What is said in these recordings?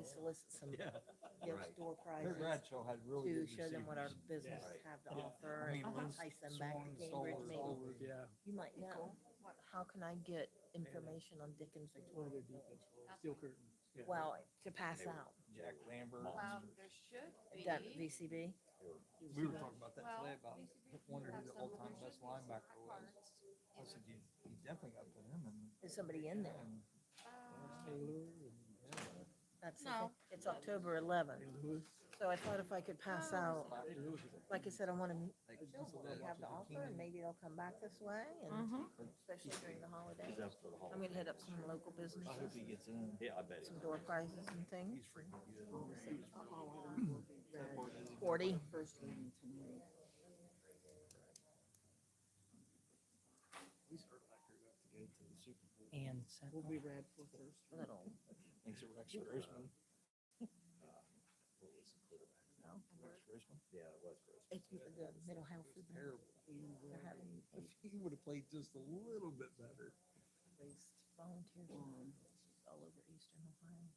to solicit some Yeah. gifts, Right. door Kurt prizes, Bradshaw had really to good show them what our receivers. business Right. have to Yeah. offer, I mean, and Liz entice them back to Swan's Cambridge, all maybe. over. Yeah. You might know, how can I get information on Dickens One of Victoria their Village? defense, steel curtains. Yeah. Well, to pass They were out, Jack Lambert. There should be. that VCB, We were talking about that Well, today, about VCB wondering who have the some all-time best promotions, linebacker was. cards, I said, you definitely got to put him in. is somebody in there? And Taylor and That's, the No. thing. It's October 11th, Ray Lewis. so I thought if I could pass out, Ray Lewis is a- like I said, I want to like, show them what we have to offer, and maybe they'll come back this way, and especially during the holidays. He's up for the I'm gonna hit up some local I hope businesses, he gets in. Yeah, I bet. some door prizes and things. He's freaking good. 40. He's hurt like they're about to go to the Super Bowl. And Will be red for first. Little, Thanks to Rex Grossman. What was the quarterback? no, Rex Grossman? Yeah, it was Gross. it's the middle health. Terrible. They're having If he would have played just a little bit better. raised volunteers all over eastern Ohio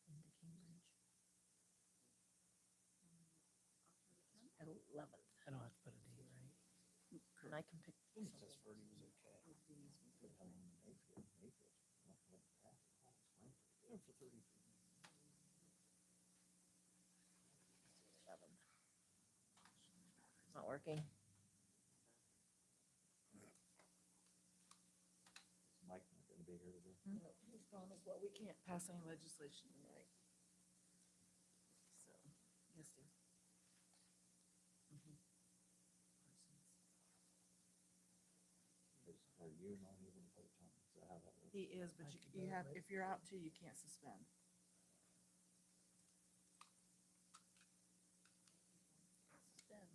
into Cambridge. At 11th, I don't have to put a date, right? and I can pick some. Testaverde was okay. Put him in Mayfield. Mayfield. Not going to pass the ball. It's fine. Yeah, for 33. 11th. It's not working. Is Mike not going to be here today? He's gone as well. We can't pass any legislation tonight. So, yes, dear. Are you not even part-time? Is that how that works? He is, but you have, if you're out too, you can't suspend. Suspend.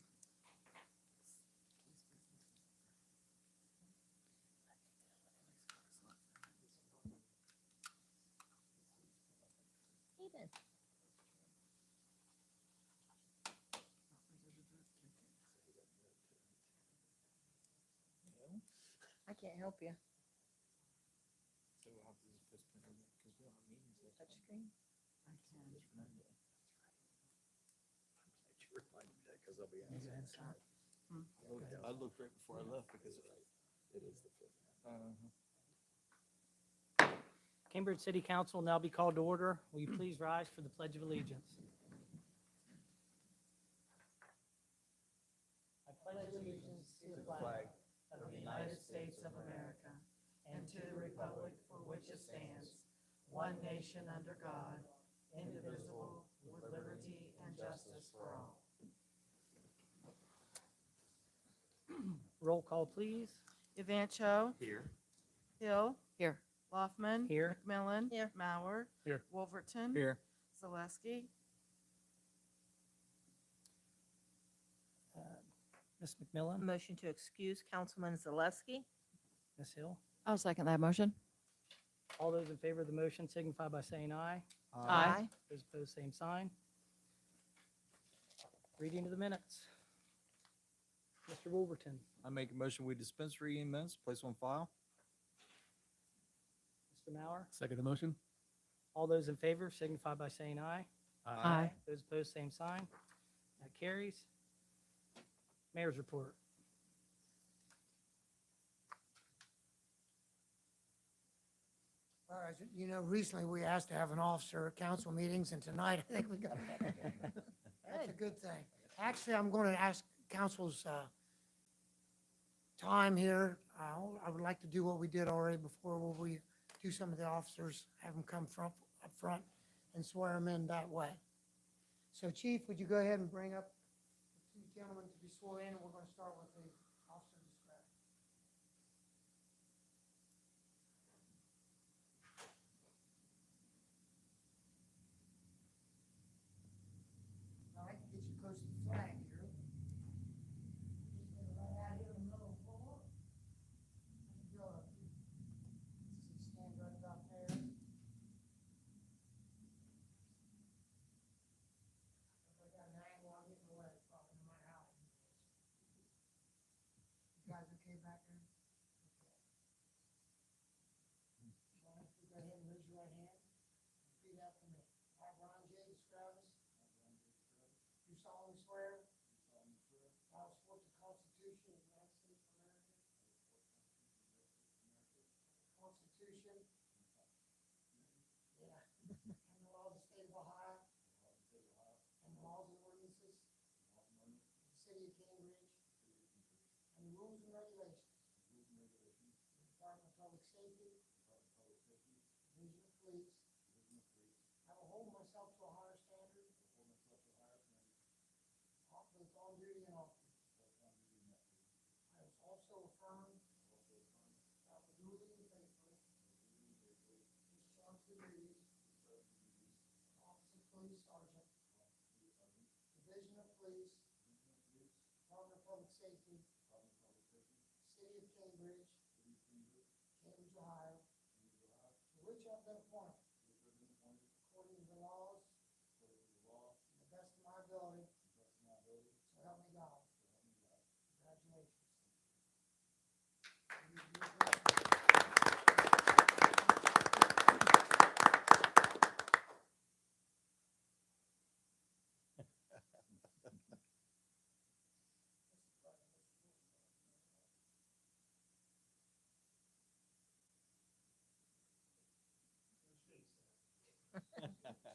Ethan. I can't help you. So we'll have to just postpone it because we don't have meetings next Touch month. screen. I can. This Monday. I'm glad you reminded me that because I'll be Maybe honest. that's not. I looked right before I left because It is the fifth. Cambridge City Council will now be called to order. Will you please rise for the Pledge of Allegiance? I pledge allegiance to the flag of the United States of America and to the republic for which it stands, one nation under God, indivisible, with liberty and justice for all. Roll call, please. Evancho. Here. Hill. Here. Loffman. Here. McMillan. Here. Mauer. Here. Wolverton. Here. Zaleski. Ms. McMillan, Motion to excuse Councilman Zaleski. Ms. Hill. I'll second that motion. All those in favor of the motion signify by saying aye. Aye. Those opposed, same sign. Reading of the minutes. Mr. Wolverton, I make a motion, we dispense reading minutes, place on file. Mr. Mauer. Second the motion? All those in favor signify by saying aye. Aye. Those opposed, same sign. That carries. Mayor's report. Well, as you know, recently we asked to have an officer at council meetings, and tonight I think we got it. That's a good thing. Actually, I'm going to ask council's time here. I would like to do what we did already before, where we do some of the officers, have them come up front and swear them in that way. So Chief, would you go ahead and bring up the two gentlemen to be sworn in, and we're going to start with the officer discretion. All right, get you close to the flag here. Just put it right out here in the middle floor. Good. Stand right about there. If I got an angle, I'll get in the way, probably, no matter how. You guys okay back there? Okay. All right, go ahead and raise your right hand. Repeat after me. solemnly swear that I will support the Constitution of the United States of America, Constitution, yeah, and the laws of the state of Ohio, and the laws and ordinances of the city of Cambridge, and the rules and regulations of the Department of Public Safety, Division of Police. I will hold myself to a higher standard, both on duty and off duty. I will also affirm that I will duly and faithfully discharge the duties of Office of Police Sergeant, Division of Police, Department of Public Safety, City of Cambridge, Cambridge, Ohio, to which I've been appointed, according to the laws, to the best of my ability, so help me God. Congratulations.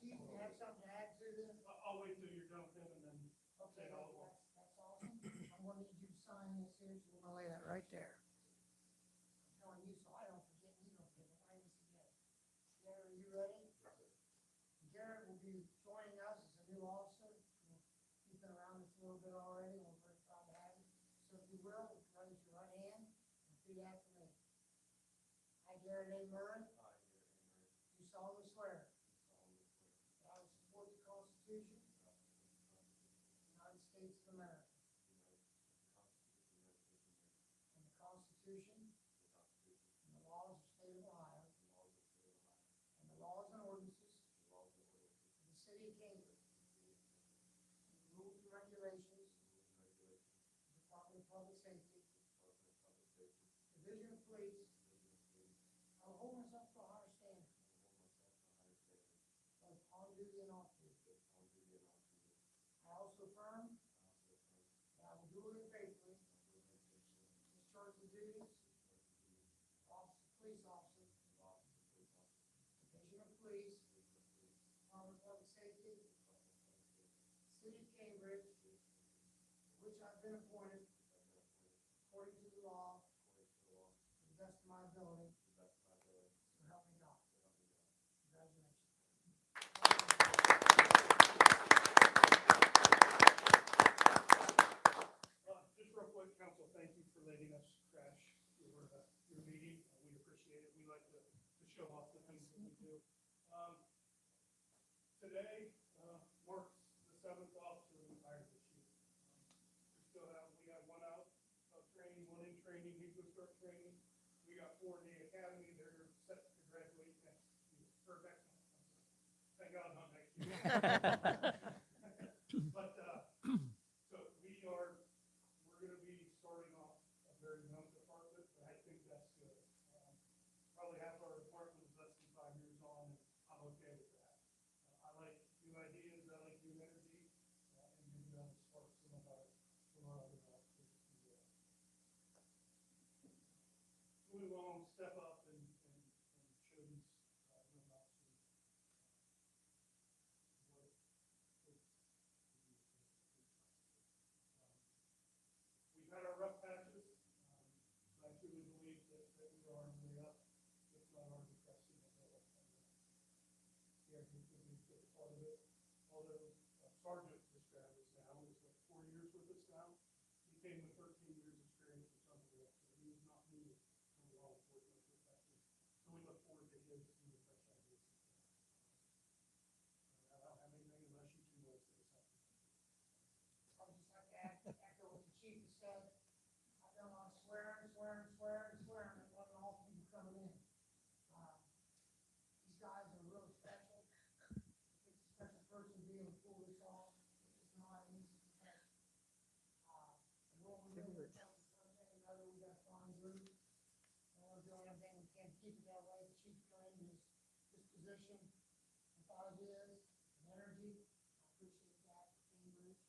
Chief, you have something to add to this? I'll wait till you're done, Kevin, and then Okay, say all at once. that's awesome. I'm gonna need you to sign this here, so we're gonna lay that right there. I'm telling you, so I don't forget, you don't forget, I just forget. Garrett, are you ready? Garrett will be joining us as a new officer. He's been around us a little bit already, and we're very proud to have him. So if you will, raise your right hand and repeat after me. I, Garrett A. Murray. Do solemnly swear. That I will support the Constitution of the United States of America. And the Constitution and the laws of the state of Ohio. And the laws and ordinances of the city of Cambridge. And the rules and regulations of the Department of Public Safety. Division of Police. I will hold myself to a higher standard, both on duty and off duty. I also affirm that I will duly and faithfully discharge the duties of Office of Police Officer, Division of Police, Department of Public Safety, City of Cambridge, to which I've been appointed according to the law, to the best of my ability, so help me God. Congratulations. Just real quick, council, thank you for letting us crash your meeting. We appreciate it. We like to show off the things that we do. Today marks the 7th officer we hired this year. We got one out of training, one in training. He's going to start training. We got 4 in the academy. They're set to graduate next year, or next month. Thank God, not next year. But we're going to be starting off a very young department, but I think that's good. Probably half our department is less than 5 years on, and I'm okay with that. I like new ideas, I like new energy, and maybe that'll spark some of our other officers to move along, step up, and show these young officers we've had our rough patches, but I truly believe that we are on the way up, if not already pressing the middle. Yeah, he's going to be a big part of it. Although Sergeant described us now, is 4 years with us now. He came with 13 years experience or something like that. He was not new to the law enforcement profession. So we look forward to his new fresh ideas. I don't have anything unless you two want to say something. I would just like to echo what the chief has said. I've done a lot of swearing, and letting all people coming in. These guys are really special. It's a special person being a police officer. It's not an easy profession. And what we're doing, we got a fine group. And we're doing everything we can to keep it that way. The chief trained his position with ideas and energy. I appreciate that for Cambridge.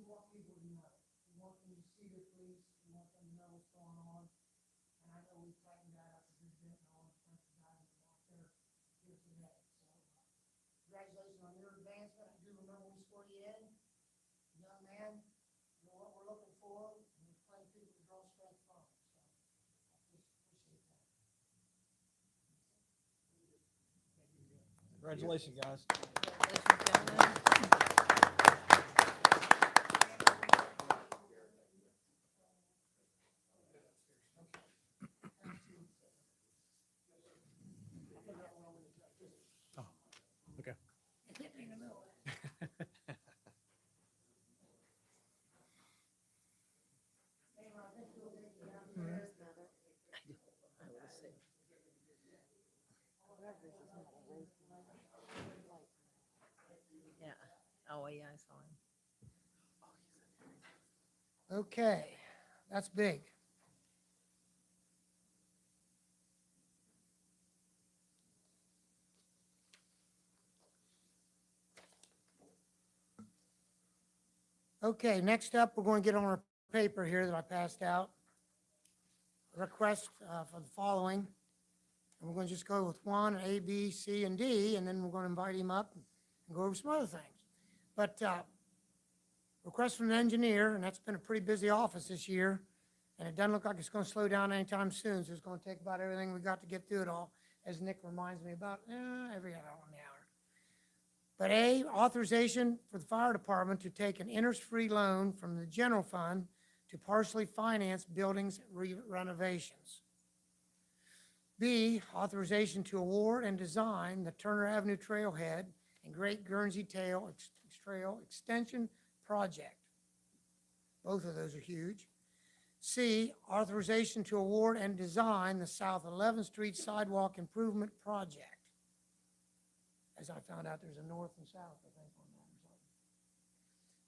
want people to know. We want them to see the police, we want them to know what's going on. And I know we tightened that up a good bit and all the bunch of guys that are out there here today. So, congratulations on your advancement. I do remember we swore you in, young man. You know what we're looking for, and there's plenty of people to draw strength from. So, I appreciate that. Congratulations, guys. Congratulations, gentlemen. Okay. Hit me in the middle. Yeah, oh, yeah, I saw him. Okay, that's big. Okay, next up, we're going to get on our paper here that I passed out. Request for the following. And we're going to just go with one, A, B, C, and D, and then we're going to invite him up and go over some other things. But request from an engineer, and that's been a pretty busy office this year, and it doesn't look like it's going to slow down anytime soon, so it's going to take about everything we got to get through it all, as Nick reminds me about every hour on the hour. But A, authorization for the fire department to take an interest-free loan from the general fund to partially finance buildings renovations. B, authorization to award and design the Turner Avenue Trailhead and Great Guernsey Trail Extension Project. Both of those are huge. C, authorization to award and design the South 11th Street Sidewalk Improvement Project. As I found out, there's a north and south, I think, on that or something.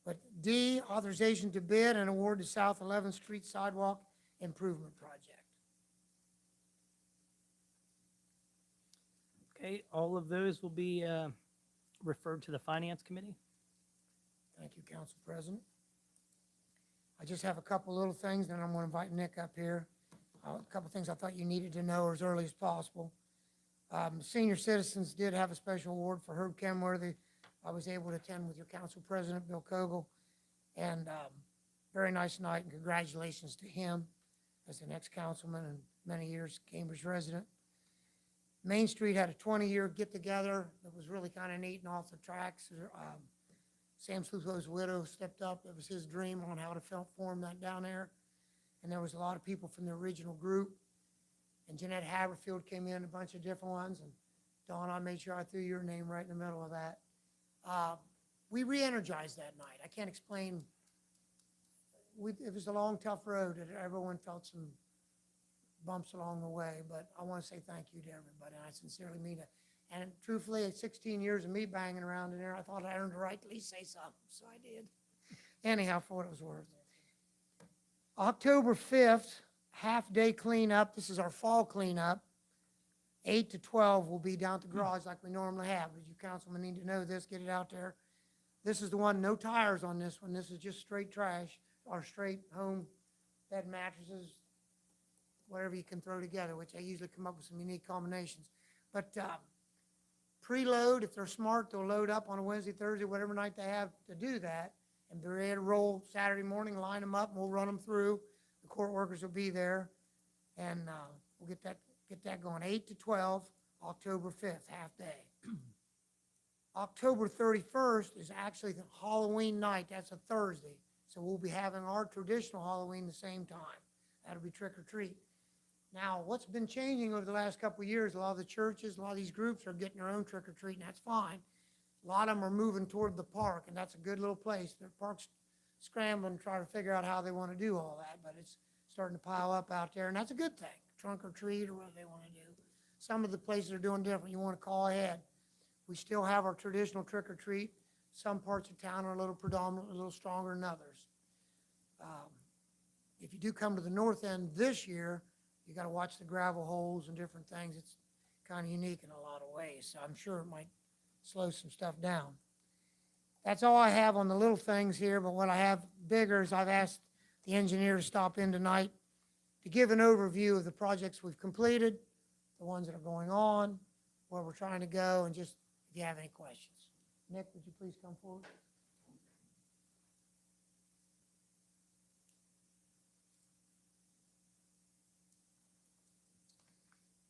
But D, authorization to bid and award the South 11th Street Sidewalk Improvement Project. Okay, all of those will be referred to the Finance Committee. Thank you, Council President. I just have a couple little things, then I'm going to invite Nick up here. A couple things I thought you needed to know as early as possible. Senior citizens did have a special award for Herb Kenworthy. I was able to attend with your Council President, Bill Kogel, and very nice night, and congratulations to him as the next councilman and many years Cambridge resident. Main Street had a 20-year get-together that was really kind of neat and off the tracks. Sam Sluco's widow stepped up. It was his dream on how to form that down there. And there was a lot of people from the original group. And Jeanette Haverfield came in, a bunch of different ones. And Dawn, I made sure I threw your name right in the middle of that. We re-energized that night. I can't explain. It was a long, tough road, and everyone felt some bumps along the way, but I want to say thank you to everybody, and I sincerely mean it. And truthfully, at 16 years of me banging around in there, I thought I earned the right to at least say something, so I did. Anyhow, for what it was worth. October 5th, half-day cleanup. This is our fall cleanup. 8 to 12 will be down at the garage like we normally have. But you councilmen need to know this, get it out there. This is the one, no tires on this one. This is just straight trash, or straight home bed mattresses, whatever you can throw together, which I usually come up with some unique combinations. But preload, if they're smart, they'll load up on a Wednesday, Thursday, whatever night they have to do that, and be ready to roll Saturday morning, line them up, and we'll run them through. The court workers will be there, and we'll get that going. 8 to 12, October 5th, half day. October 31st is actually the Halloween night. That's a Thursday. So we'll be having our traditional Halloween the same time. That'll be trick or treat. Now, what's been changing over the last couple of years, a lot of the churches, a lot of these groups are getting their own trick or treat, and that's fine. A lot of them are moving toward the park, and that's a good little place. The park's scrambling to try to figure out how they want to do all that, but it's starting to pile up out there, and that's a good thing. Trunk or treat or whatever they want to do. Some of the places are doing different. You want to call ahead. We still have our traditional trick or treat. Some parts of town are a little predominant, a little stronger than others. If you do come to the north end this year, you got to watch the gravel holes and different things. It's kind of unique in a lot of ways, so I'm sure it might slow some stuff down. That's all I have on the little things here, but what I have bigger is I've asked the engineer to stop in tonight to give an overview of the projects we've completed, the ones that are going on, where we're trying to go, and just if you have any questions. Nick, would you please come forward?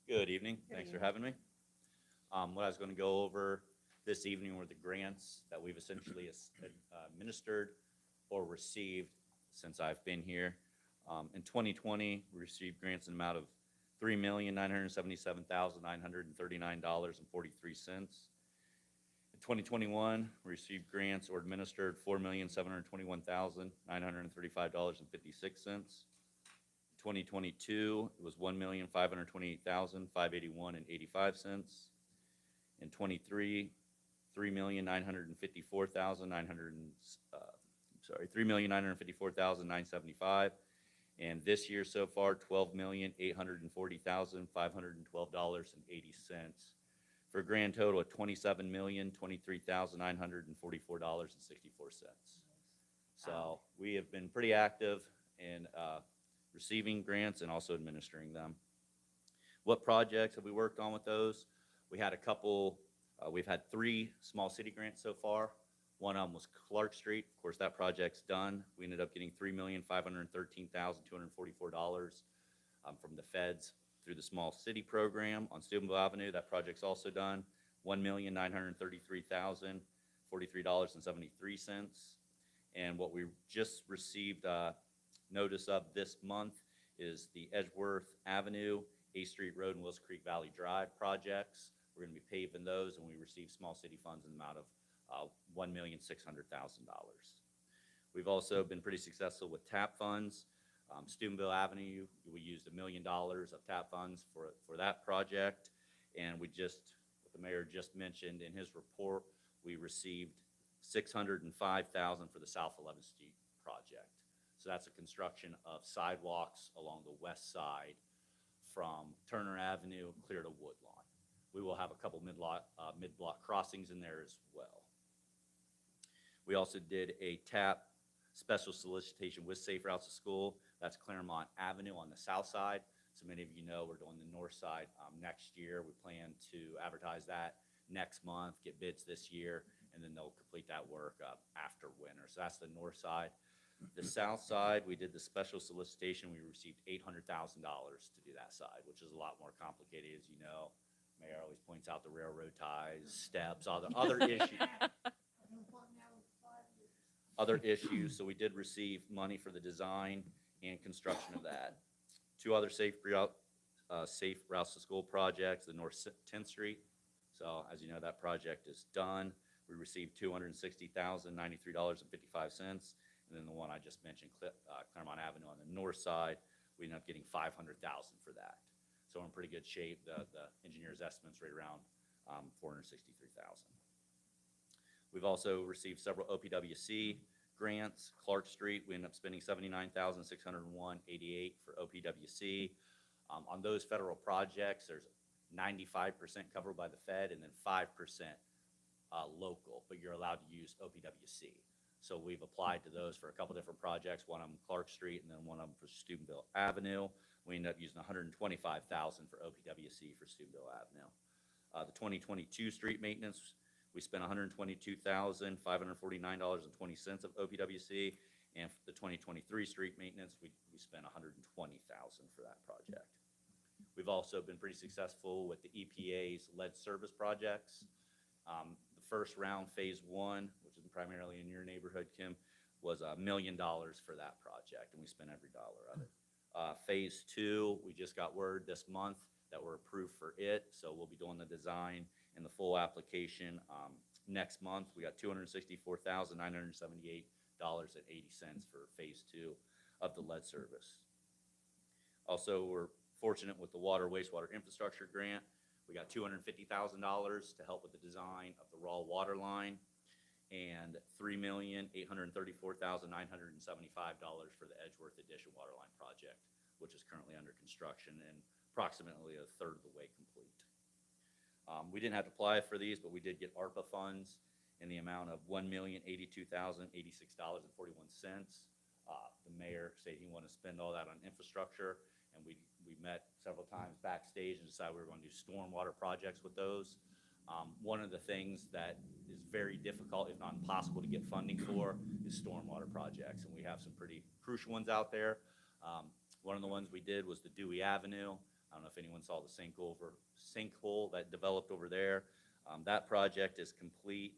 Good evening. Thanks for having me. What I was going to go over this evening were the grants that we've essentially administered or received since I've been here. In 2020, we received grants in the amount of $3,977,939.43. In 2021, we received grants or administered $4,721,935.56. 2022, it was $1,528,581.85. In 23, $3,954,975. And this year so far, $12,840,512.80 for a grand total of $27,023,944.64. So we have been pretty active in receiving grants and also administering them. What projects have we worked on with those? We had a couple, we've had 3 small city grants so far. One of them was Clark Street. Of course, that project's done. We ended up getting $3,513,244 from the feds through the small city program. On Steubenville Avenue, that project's also done. $1,933,043.73. And what we just received notice of this month is the Edgeworth Avenue, A Street Road, and Wills Creek Valley Drive projects. We're going to be paving those, and we received small city funds in the amount of $1,600,000. We've also been pretty successful with TAP funds. Steubenville Avenue, we used $1 million of TAP funds for that project, and we just, what the mayor just mentioned in his report, we received $605,000 for the South 11th Street project. So that's a construction of sidewalks along the west side from Turner Avenue clear to Woodlawn. We will have a couple mid-block crossings in there as well. We also did a TAP special solicitation with Safe Routes to School. That's Claremont Avenue on the south side. So many of you know we're doing the north side next year. We plan to advertise that next month, get bids this year, and then they'll complete that work after winter. So that's the north side. The south side, we did the special solicitation. We received $800,000 to do that side, which is a lot more complicated, as you know. Mayor always points out the railroad ties, steps, all the other issues. Other issues, so we did receive money for the design and construction of that. 2 other safe routes to school projects, the North 10th Street. So as you know, that project is done. We received $260,093.55. And then the one I just mentioned, Claremont Avenue on the north side, we ended up getting $500,000 for that. So we're in pretty good shape. The engineer's estimate's right around $463,000. We've also received several OPWC grants. Clark Street, we ended up spending $79,601.88 for OPWC. On those federal projects, there's 95% covered by the Fed and then 5% local, but you're allowed to use OPWC. So we've applied to those for a couple different projects, one of them Clark Street and then one of them for Steubenville Avenue. We ended up using $125,000 for OPWC for Steubenville Avenue. The 2022 street maintenance, we spent $122,549.20 of OPWC, and for the 2023 street maintenance, we spent $120,000 for that project. We've also been pretty successful with the EPA's lead service projects. The first round, phase 1, which is primarily in your neighborhood, Kim, was $1 million for that project, and we spent every dollar of it. Phase 2, we just got word this month that we're approved for it, so we'll be doing the design and the full application next month. We got $264,978.80 for phase 2 of the lead service. Also, we're fortunate with the water wastewater infrastructure grant. We got $250,000 to help with the design of the raw water line and $3,834,975 for the Edgeworth Addition water line project, which is currently under construction and approximately a third of the way complete. We didn't have to apply for these, but we did get ARPA funds, in the amount of $1,082,086.41. The mayor said he wanted to spend all that on infrastructure, and we met several times backstage and decided we were going to do stormwater projects with those. One of the things that is very difficult, if not impossible, to get funding for is stormwater projects, and we have some pretty crucial ones out there. One of the ones we did was the Dewey Avenue. I don't know if anyone saw the sinkhole that developed over there. That project is complete.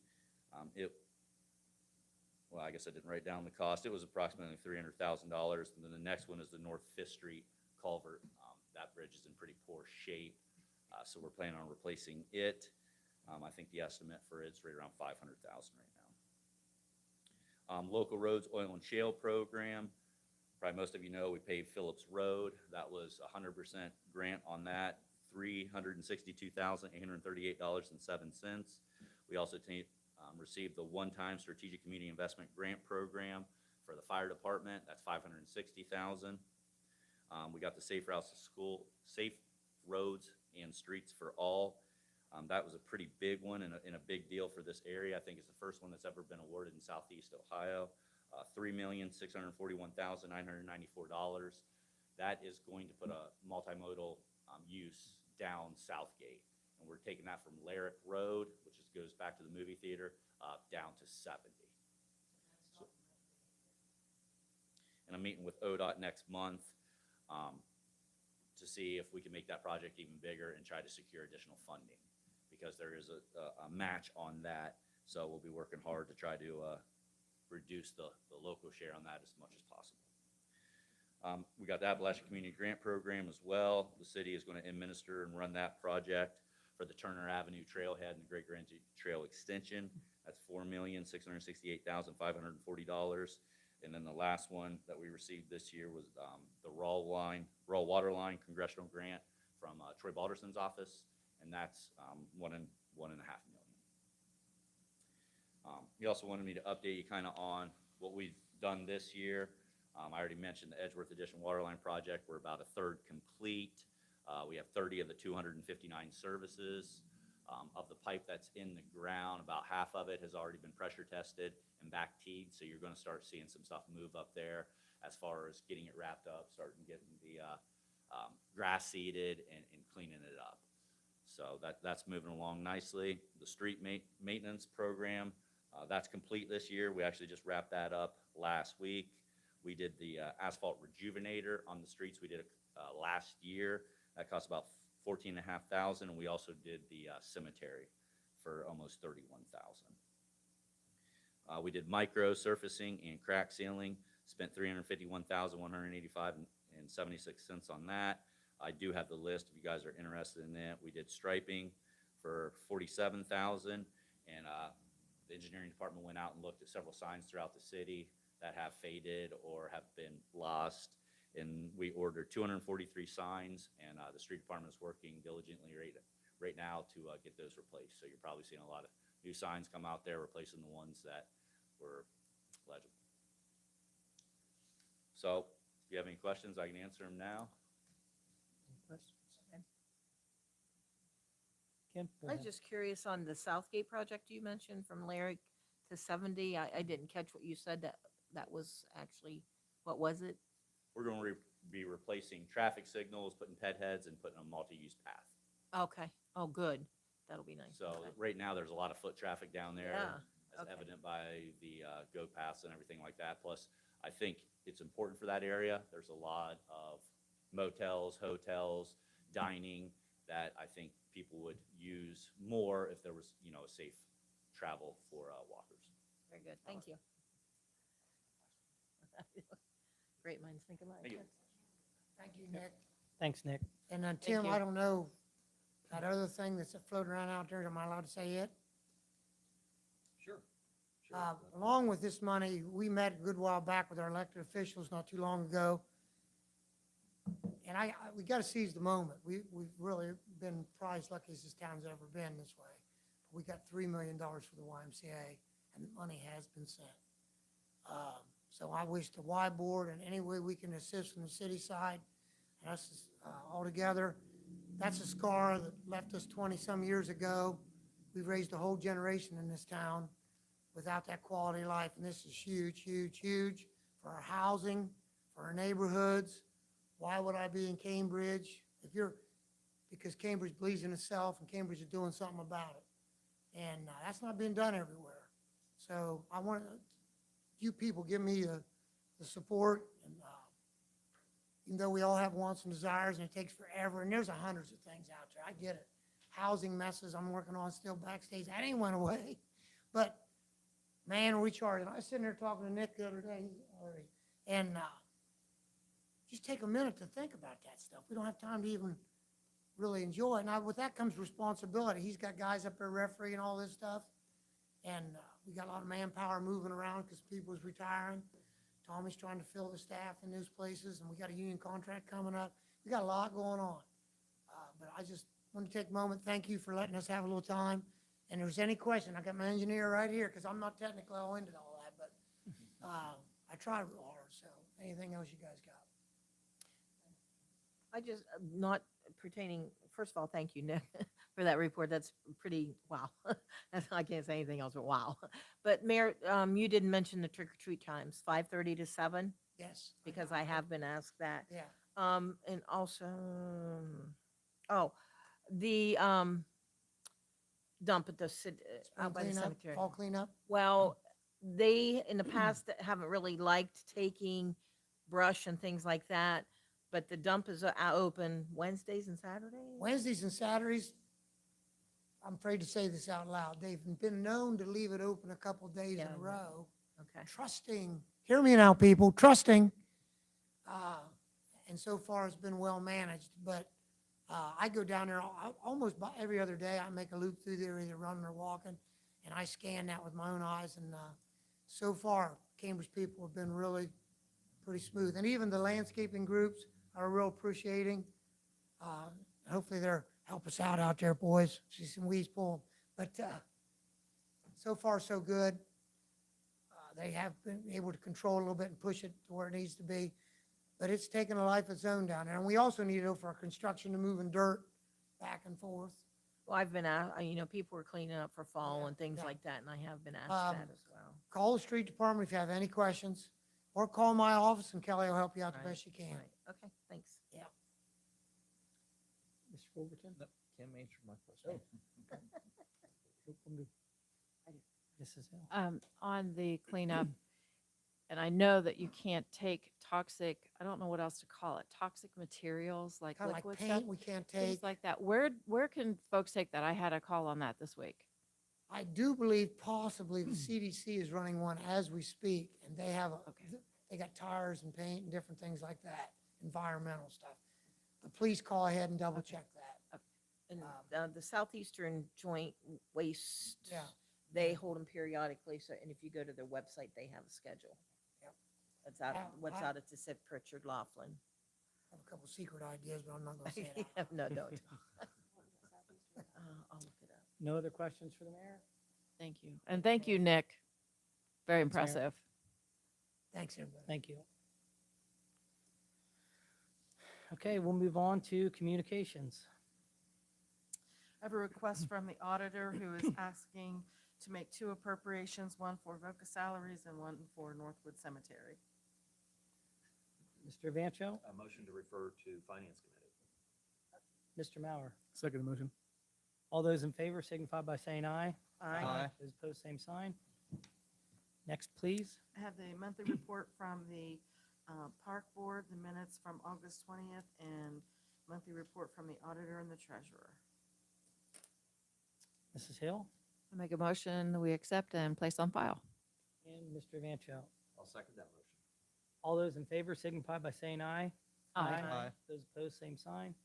Well, I guess I didn't write down the cost. It was approximately $300,000. And then the next one is the North Fifth Street culvert. That bridge is in pretty poor shape, so we're planning on replacing it. I think the estimate for it's right around $500,000 right now. Local roads, oil and shale program. Probably most of you know we paved Phillips Road. That was 100% grant on that, $362,838.07. We also received the one-time Strategic Community Investment Grant Program for the fire department. That's $560,000. We got the Safe Routes to School, Safe Roads and Streets for All. That was a pretty big one and a big deal for this area. I think it's the first one that's ever been awarded in Southeast Ohio. $3,641,994. That is going to put a multimodal use down Southgate. And we're taking that from Lyric Road, which goes back to the movie theater, down to 70. So, and I'm meeting with ODOT next month to see if we can make that project even bigger and try to secure additional funding, because there is a match on that. So we'll be working hard to try to reduce the local share on that as much as possible. We got the Appalachian Community Grant Program as well. The city is going to administer and run that project for the Turner Avenue Trailhead and the Great Grand Trail Extension. That's $4,668,540. And then the last one that we received this year was the Raw Water Line Congressional Grant from Troy Balderson's office, and that's $1.5 million. He also wanted me to update you kind of on what we've done this year. I already mentioned the Edgeworth Addition Waterline Project. We're about a third complete. We have 30 of the 259 services. Of the pipe that's in the ground, about half of it has already been pressure tested and back teed, so you're going to start seeing some stuff move up there as far as getting it wrapped up, starting getting the grass seeded and cleaning it up. So that's moving along nicely. The street maintenance program, that's complete this year. We actually just wrapped that up last week. We did the asphalt rejuvenator on the streets. We did it last year. That cost about $14,500, and we also did the cemetery for almost $31,000. We did micro surfacing and crack sealing. Spent $351,185.76 on that. I do have the list if you guys are interested in that. We did striping for $47,000, and the engineering department went out and looked at several signs throughout the city that have faded or have been lost. And we ordered 243 signs, and the street department is working diligently right now to get those replaced. So you're probably seeing a lot of new signs come out there, replacing the ones that were legible. So if you have any questions, I can answer them now. Any questions? Kim? I was just curious on the Southgate project you mentioned from Lyric to 70. I didn't catch what you said that was actually, what was it? We're going to be replacing traffic signals, putting ped heads, and putting a multi-use path. Okay. Oh, good. That'll be nice. So Okay. right now, there's a lot of foot traffic down there, Yeah, as okay. evident by the goat paths and everything like that. Plus, I think it's important for that area. There's a lot of motels, hotels, dining that I think people would use more if there was, a safe travel for walkers. Very good. Thank you. Great minds think alike. Thank you. Thank you, Nick. Thanks, Nick. And then Tim, you. I don't know, that other thing that's floating around out there, am I allowed to say it? Sure. Along with this money, we met a good while back with our elected officials not too long ago. And we gotta seize the moment. We've really been probably as lucky as this town's ever been this way. We got $3 million for the YMCA, and the money has been sent. So I wish the Y board and any way we can assist from the city side, and us all together. That's a scar that left us 20-some years ago. We've raised a whole generation in this town. without that quality of life. And this is huge, huge, huge for our housing, for our neighborhoods. Why would I be in Cambridge? Because Cambridge believes in itself and Cambridge is doing something about it. And that's not being done everywhere. So I want you people give me the support. And even though we all have wants and desires and it takes forever, and there's hundreds of things out there, I get it. Housing messes I'm working on still backstage, that ain't went away. But man, we charge. I was sitting there talking to Nick the other day, and just take a minute to think about that stuff. We don't have time to even really enjoy it. Now, with that comes responsibility. He's got guys up there refereeing and all this stuff. And we got a lot of manpower moving around because people's retiring. Tommy's trying to fill the staff in those places, and we got a union contract coming up. We got a lot going on. But I just want to take a moment. Thank you for letting us have a little time. And if there's any question, I got my engineer right here because I'm not technically all into all that, but I try real hard. So anything else you guys got? I just, not pertaining, first of all, thank you, Nick, for that report. That's pretty, wow. I can't say anything else but wow. But Mayor, you didn't mention the trick or treat times, 5:30 to 7, Yes. because I have been asked that. Yeah. And also, the dump at the out by the Cleanup, cemetery. fall cleanup? Well, they, in the past, haven't really liked taking brush and things like that, but the dump is open Wednesdays and Saturdays? Wednesdays and Saturdays, I'm afraid to say this out loud, they've been known to leave it open a couple days in Yeah, a I know. row, Okay. trusting, hear me now, people, trusting. And so far, it's been well managed, but I go down there almost every other day. I make a loop through there, either running or walking, and I scan that with my own eyes. And so far, Cambridge people have been really pretty smooth. And even the landscaping groups are real appreciating. Hopefully they'll help us out there, boys. See some weeds pull 'em. But so far, so good. They have been able to control it a little bit and push it to where it needs to be. But it's taken a life of its own down there. And we also need it for our construction and moving dirt back and forth. Well, I've been asked, people were cleaning up for fall Yeah, and things yeah. like that, and I have been asked Um, that as well. Call the street department if you have any questions, or call my office and Kelly will help you out the Right, best you can. Right, okay, thanks. Mr. Wolverton? Nope, Kim answered my question. Mrs. Hill? On the cleanup, and I know that you can't take toxic, I don't know what else to call it, toxic materials like Kind of like liquid stuff, paint, we can't things take. like that. Where can folks take that? I had a call on that this week. I do believe possibly the CDC is running one as we speak, and they have, Okay. they got tires and paint and different things like that, environmental stuff. But please call ahead and double check that. And the Southeastern Joint Waste, Yeah. they hold them periodically, so, and if you go to their website, they have a schedule. Yep. That's out, Yeah, what's I- out at the Sid Pritchard Laughlin. I have a couple secret ideas, but I'm not gonna say it out loud. No, don't. I'll look it up. No other questions for the mayor? Thank you. And thank you, Nick. Very Thanks, Mayor. impressive. Thanks, everybody. Thank you. Okay, we'll move on to communications. I have a request from the auditor who is asking to make 2 appropriations, one for VOCA salaries and one for Northwood Cemetery. Mr. Vancho, A motion to refer to Finance Committee. Mr. Mauer. Second motion. All those in favor signify by saying aye. Aye. Those opposed, same sign. Next, please. I have the monthly report from the Park Board, the minutes from August 20th, and monthly report from the auditor and the treasurer. Mrs. Hill I make a motion that we accept and place on file. and Mr. Vancho. I'll second that motion. All those in favor signify by saying aye. Aye. Aye. Those opposed, same sign.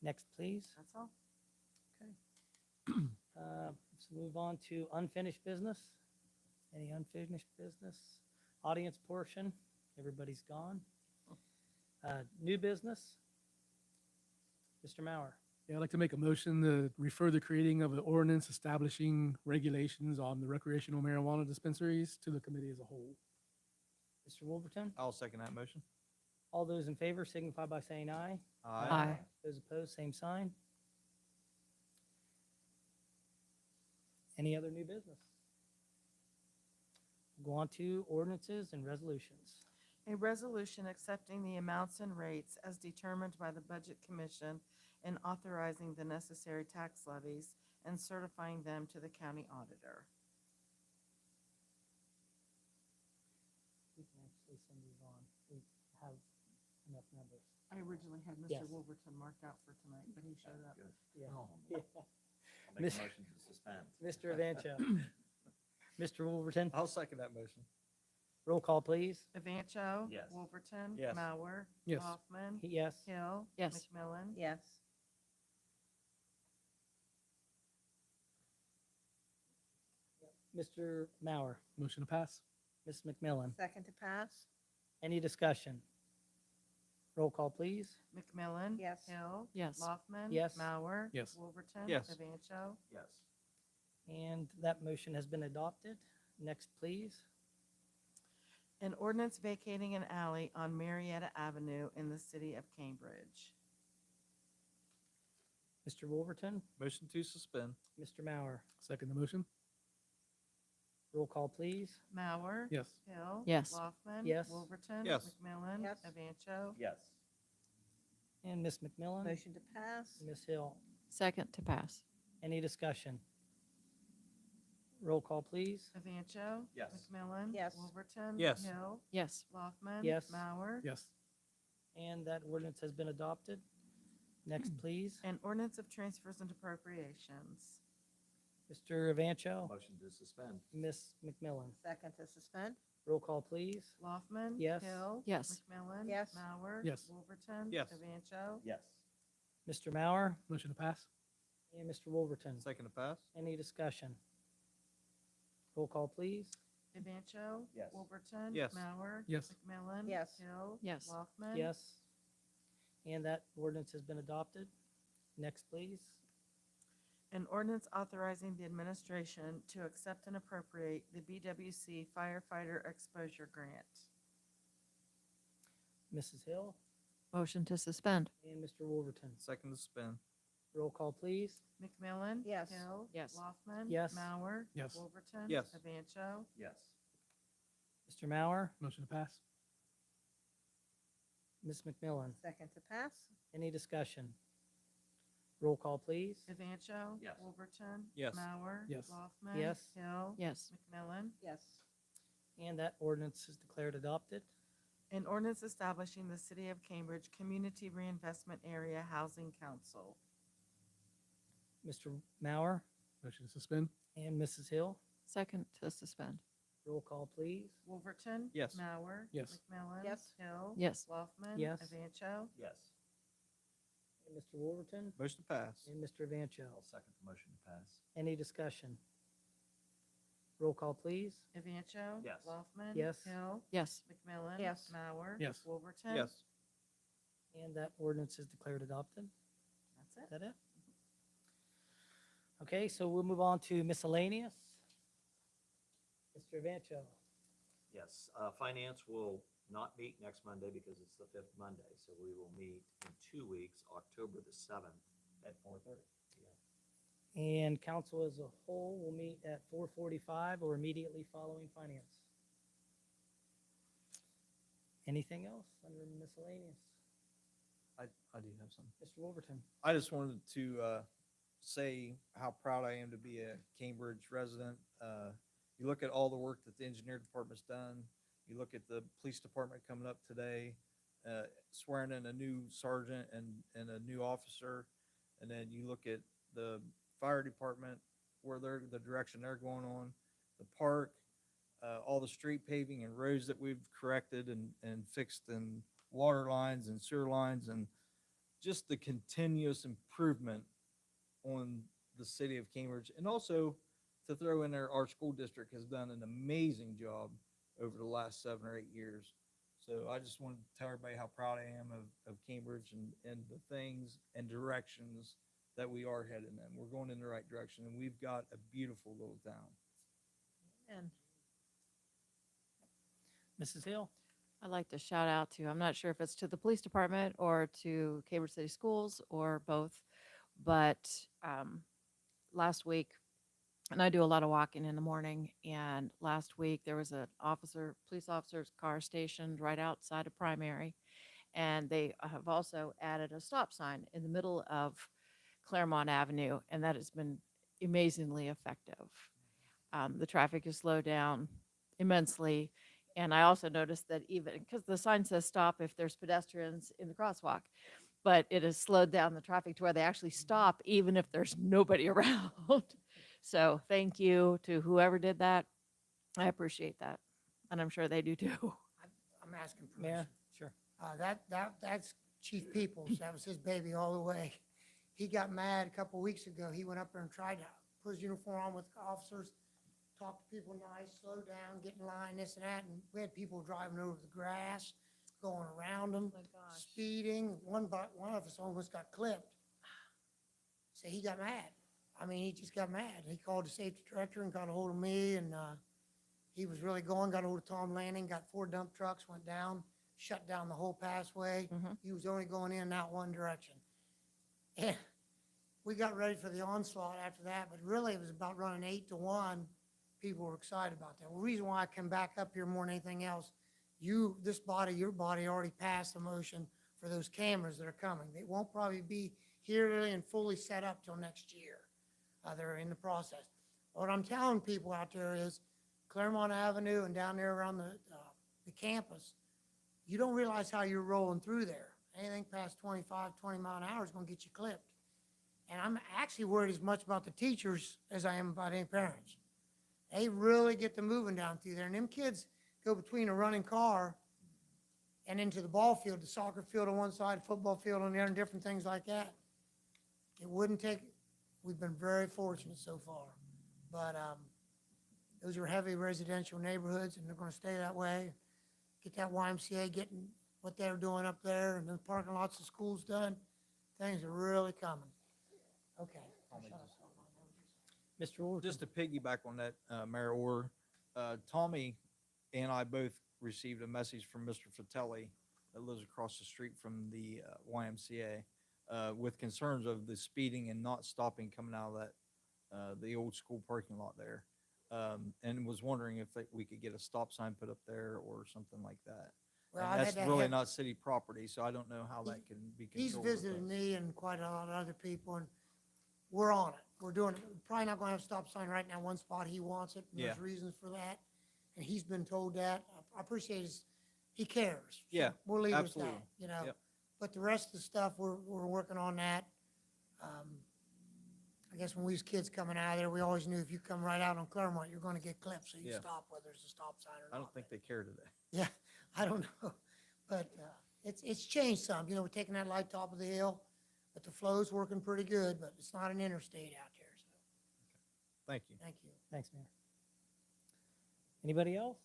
Next, please. That's all. Let's move on to unfinished business. Any unfinished business? Audience portion, everybody's gone. New business? Mr. Mauer. Yeah, I'd like to make a motion to refer the creating of an ordinance establishing regulations on the recreational marijuana dispensaries to the committee as a whole. Mr. Wolverton? I'll second that motion. All those in favor signify by saying aye. Aye. Those opposed, same sign. Any other new business? Go on to ordinances and resolutions. A resolution accepting the amounts and rates as determined by the Budget Commission and authorizing the necessary tax levies and certifying them to the county auditor. We can actually send these on. We have enough numbers. I originally had Yes. Mr. Wolverton marked out for tonight, but he showed up. Good. Yeah. Oh. Yeah. I'll make Miss- a motion to suspend. Mr. Evancho. Mr. Wolverton, I'll second that motion. roll call, please. Evancho. Yes. Wolverton. Yes. Mauer. Yes. Hoffman. Yes. Hill. Yes. McMillan. Yes. Mr. Mauer, Motion to pass? Ms. McMillan, Second to pass? any discussion? Roll call, please. McMillan. Yes. Hill. Yes. Loffman. Yes. Mauer. Yes. Wolverton. Yes. Evancho. Yes. And that motion has been adopted. Next, please. An ordinance vacating an alley on Marietta Avenue in the city of Cambridge. Mr. Wolverton, Motion to suspend. Mr. Mauer, Second the motion? roll call, please. Mauer. Yes. Hill. Yes. Loffman. Yes. Wolverton. Yes. McMillan. Yes. Evancho. Yes. And Ms. McMillan, Motion to pass? Ms. Hill, Second to pass. any discussion? Roll call, please. Evancho. Yes. McMillan. Yes. Wolverton. Yes. Hill. Yes. Loffman. Yes. Mauer. Yes. And that ordinance has been adopted. Next, please. An ordinance of transfers and appropriations. Mr. Evancho, Motion to suspend. Ms. McMillan, Second to suspend? roll call, please. Loffman. Yes. Hill. Yes. McMillan. Yes. Mauer. Yes. Wolverton. Yes. Evancho. Yes. Mr. Mauer Motion to pass? and Mr. Wolverton, Second to pass? any discussion? Roll call, please. Evancho. Yes. Wolverton. Yes. Mauer. Yes. McMillan. Yes. Hill. Yes. Loffman. Yes. And that ordinance has been adopted. Next, please. An ordinance authorizing the administration to accept and appropriate the BWC firefighter exposure grant. Mrs. Hill Motion to suspend. and Mr. Wolverton, Second to suspend. roll call, please. McMillan. Yes. Hill. Yes. Loffman. Yes. Mauer. Yes. Wolverton. Yes. Evancho. Yes. Mr. Mauer, Motion to pass? Ms. McMillan, Second to pass? any discussion? Roll call, please. Evancho. Yes. Wolverton. Yes. Mauer. Yes. Loffman. Yes. Hill. Yes. McMillan. Yes. And that ordinance is declared adopted. An ordinance establishing the City of Cambridge Community Reinvestment Area Housing Council. Mr. Mauer Motion to suspend? and Mrs. Hill, Second to suspend. roll call, please. Wolverton. Yes. Mauer. Yes. McMillan. Yes. Hill. Yes. Loffman. Yes. Evancho. Yes. And Mr. Wolverton Motion to pass? and Mr. Evancho, I'll second the motion to pass. any discussion? Roll call, please. Evancho. Yes. Loffman. Yes. Hill. Yes. McMillan. Yes. Mauer. Yes. Wolverton. Yes. And that ordinance is declared adopted. That's it. Is that it? Okay, so we'll move on to miscellaneous. Mr. Evancho, Yes, finance will not meet next Monday because it's the fifth Monday, so we will meet in 2 weeks, October the 7th at 4:30 p.m. and council as a whole will meet at 4:45 or immediately following finance. Anything else under miscellaneous? I do have some. Mr. Wolverton, I just wanted to say how proud I am to be a Cambridge resident. You look at all the work that the engineer department's done. You look at the police department coming up today, swearing in a new sergeant and a new officer. And then you look at the fire department, where the direction they're going on, the park, all the street paving and roads that we've corrected and fixed, and water lines and sewer lines, and just the continuous improvement on the city of Cambridge. And also to throw in there, our school district has done an amazing job over the last 7 or 8 years. So I just wanted to tell everybody how proud I am of Cambridge and the things and directions that we are heading in. We're going in the right direction, and we've got a beautiful little town. And Mrs. Hill, I'd like to shout out to, I'm not sure if it's to the police department or to Cambridge City Schools or both, but last week and I do a lot of walking in the morning. And last week there was an police officer's car stationed right outside of Primary. And they have also added a stop sign in the middle of Claremont Avenue, and that has been amazingly effective. The traffic has slowed down immensely. And I also noticed that even because the sign says stop if there's pedestrians in the crosswalk, but it has slowed down the traffic to where they actually stop even if there's nobody around. So thank you to whoever did that. I appreciate that. And I'm sure they do too. I'm asking permission. Mayor, sure. That's Chief Peoples. That was his baby all the way. He got mad a couple weeks ago. He went up there and tried to put his uniform on with officers, talk to people nice, slow down, get in line, this and that. And we had people driving over the grass, going around them, speeding. One of us almost got clipped. So he got mad. I mean, he just got mad. He called the safety director and got a hold of me, and he was really going, got a hold of Tom Lanning, got 4 dump trucks, went down, shut down the whole passway. He was only going in and out one direction. And we got ready for the onslaught after that, but really it was about running 8 to 1. People were excited about that. Well, the reason why I come back up here more than anything else, your body already passed the motion for those cameras that are coming. They won't probably be here really and fully set up till next year. They're in the process. What I'm telling people out there is Claremont Avenue and down there around the campus, you don't realize how you're rolling through there. Anything past 25, 20 mile an hour is gonna get you clipped. And I'm actually worried as much about the teachers as I am about any parents. They really get to moving down through there. And them kids go between a running car and into the ball field, the soccer field on one side, football field on the other, and different things like that. It wouldn't take, we've been very fortunate so far. But those are heavy residential neighborhoods, and they're gonna stay that way. Get that YMCA getting what they're doing up there, and the parking lots of schools done. Things are really coming. Okay. Mr. Orr. Just to piggyback on that, Mayor Orr, Tommy and I both received a message from Mr. Fratelli that lives across the street from the YMCA with concerns of the speeding and not stopping coming out of that, the old school parking lot there. And was wondering if we could get a stop sign put up there or something like that. Well, And I've that's had that really hap- not city property, so I don't know how that can be He's controlled. with visited us. me and quite a lot of other people, and we're on it. We're doing it. We're probably not gonna have a stop sign right now, one spot. He wants it, and there's Yeah. reasons for that. And he's been told that. I appreciate he cares. So Yeah, we'll leave it at absolutely. that, you know. Yep. But the rest of the stuff, we're working on that. I guess when we was kids coming out of there, we always knew if you come right out on Claremont, you're gonna get clipped, so you Yeah. stop whether it's a stop sign or not. I don't think they care today. Yeah, I don't know, but it's changed some. You know, we're taking that light top of the hill, but the flow's working pretty good, but it's not an interstate out there, so, Thank you. thank you. Thanks, Mayor. Anybody else?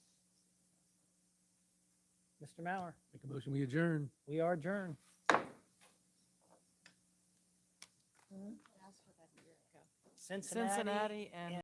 Mr. Mauer, Make a motion, we adjourn. we are adjourned. Cincinnati Cincinnati and